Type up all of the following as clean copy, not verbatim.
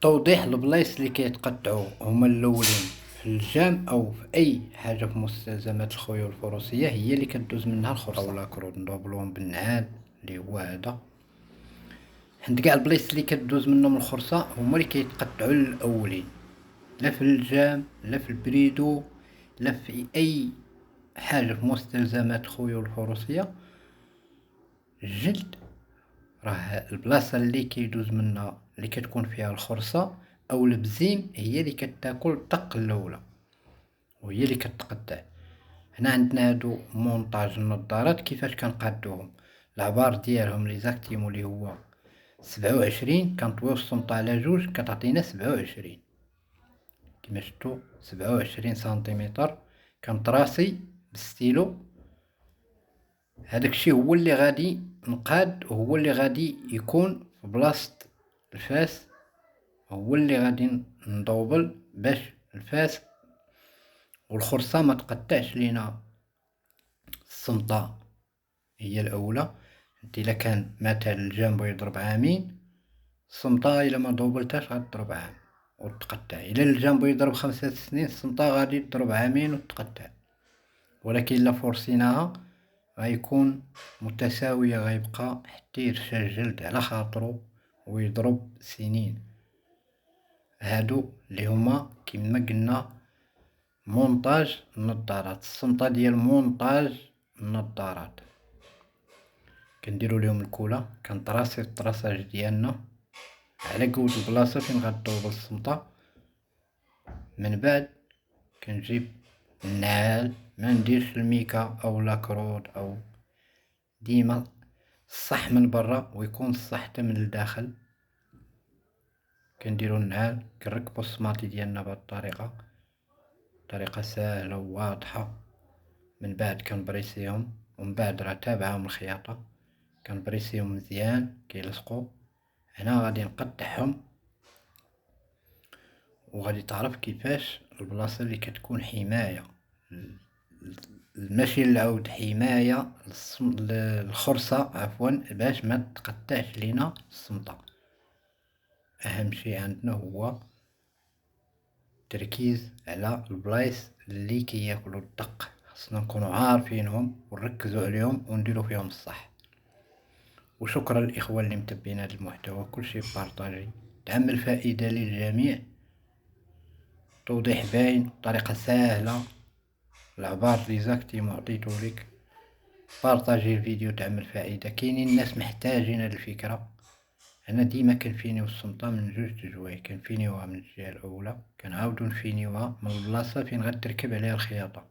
توضيح البلايص اللي كيتقطعوا هما الاولين في اللجام او في اي حاجه في مستلزمات الخيول الفروسيه هي اللي كدوز منها الخرصه او لاكرود ندوبلوهم بالنعال اللي هو هذا. حيت كاع البلايص اللي كدوز منهم الخرصه هما اللي كيتقطعوا الاولين، لا في اللجام لا في البريدو لا في اي حاجه في مستلزمات الخيول الفروسيه. الجلد راه البلاصه اللي كيدوز منها اللي كتكون فيها الخرصه او البزيم هي اللي كتاكل الدق الاولى وهي اللي كتقطع. هنا عندنا هادو مونطاج النظارات كيفاش كنقادوهم. العبار ديالهم لي زاكتيمو اللي هو 27 كنطويو السمطة على جوج كتعطينا 27 كما شفتو 27 سنتيمتر. كنطراسي بالستيلو. هذاك الشيء هو اللي غادي نقاد وهو اللي غادي يكون في بلاصة الفاس، هو اللي غادي ندوبل باش الفاس والخرصة ما تقطعش لينا السمطة هي الاولى. انت الا كان مثلا الجنب يضرب عامين السمطة الا ما دوبلتهاش غتضرب عام وتقطع. الا الجنب يضرب 5 سنين السمطة غادي تضرب عامين وتقطع. ولكن الا فرسيناها غيكون متساوية، غيبقى حتى يرشا الجلد على خاطرو ويضرب سنين. هادو اللي هما كما قلنا مونتاج النظارات، السمطة ديال مونتاج النظارات. كنديرو ليهم الكولا، كنطراسي الطراساج ديالنا على قود البلاصة فين غدوب السمطة. من بعد كنجيب النعال، ما نديرش الميكا او لاكرود او ديما الصح من برا ويكون الصح حتى من الداخل. كنديرو النعال كنركبو السماطي ديالنا بهاد الطريقة، طريقة ساهلة وواضحة. من بعد كنبريسيهم ومن بعد راه تابعهم الخياطة، كنبريسيهم مزيان كيلصقو. هنا غادي نقطعهم وغادي تعرف كيفاش البلاصة اللي كتكون حماية ماشي العود، حماية الخرصة عفوا باش ما تقطعش لينا السمطة. اهم شيء عندنا هو التركيز على البلايص اللي كياكلوا الدق، خصنا نكونوا عارفينهم ونركزوا عليهم ونديروا فيهم الصح. وشكرا للاخوان اللي متبعين هذا المحتوى، كل شيء بارطاجي تعم الفائده للجميع. توضيح باين بطريقه سهله، العبار لي زاكتيمو عطيتو ليك. بارطاجي الفيديو تعم الفائده. كاينين الناس محتاجين هاد الفكره. انا ديما كنفينيو السمطه من جوج تجوايه، كنفينيوها من الجهه الاولى كنعاودو نفينيوها من البلاصه فين غتركب عليها الخياطه.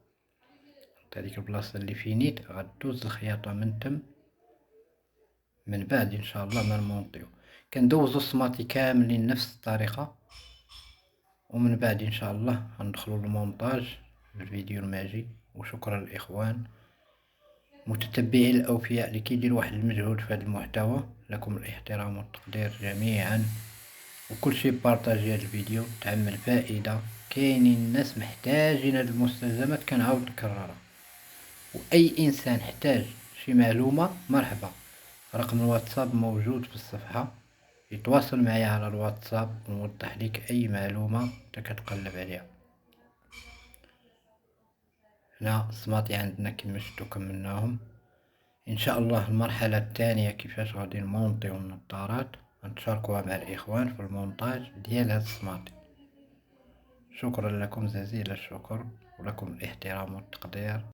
هذيك البلاصه اللي فينيت غدوز الخياطه من تم. من بعد ان شاء الله ما نمونطيو كندوزو السماطي كاملين نفس الطريقه. ومن بعد ان شاء الله غندخلو للمونتاج بالفيديو الماجي. وشكرا للاخوان متتبعين الاوفياء اللي كيديروا واحد المجهود في هذا المحتوى. لكم الاحترام والتقدير جميعا، وكل شيء بارطاجي هذا الفيديو تعم الفائده. كاينين الناس محتاجين هذه المستلزمات كنعاود نكررها، واي انسان احتاج شي معلومه مرحبا. رقم الواتساب موجود في الصفحه، يتواصل معايا على الواتساب ونوضح لك اي معلومه انت كتقلب عليها. هنا السماطي عندنا كما شفتو كملناهم. ان شاء الله المرحله الثانيه كيفاش غادي نمونطيو النظارات نتشاركوها مع الاخوان في المونتاج ديال هاد السماطي. شكرا لكم جزيل الشكر ولكم الاحترام والتقدير.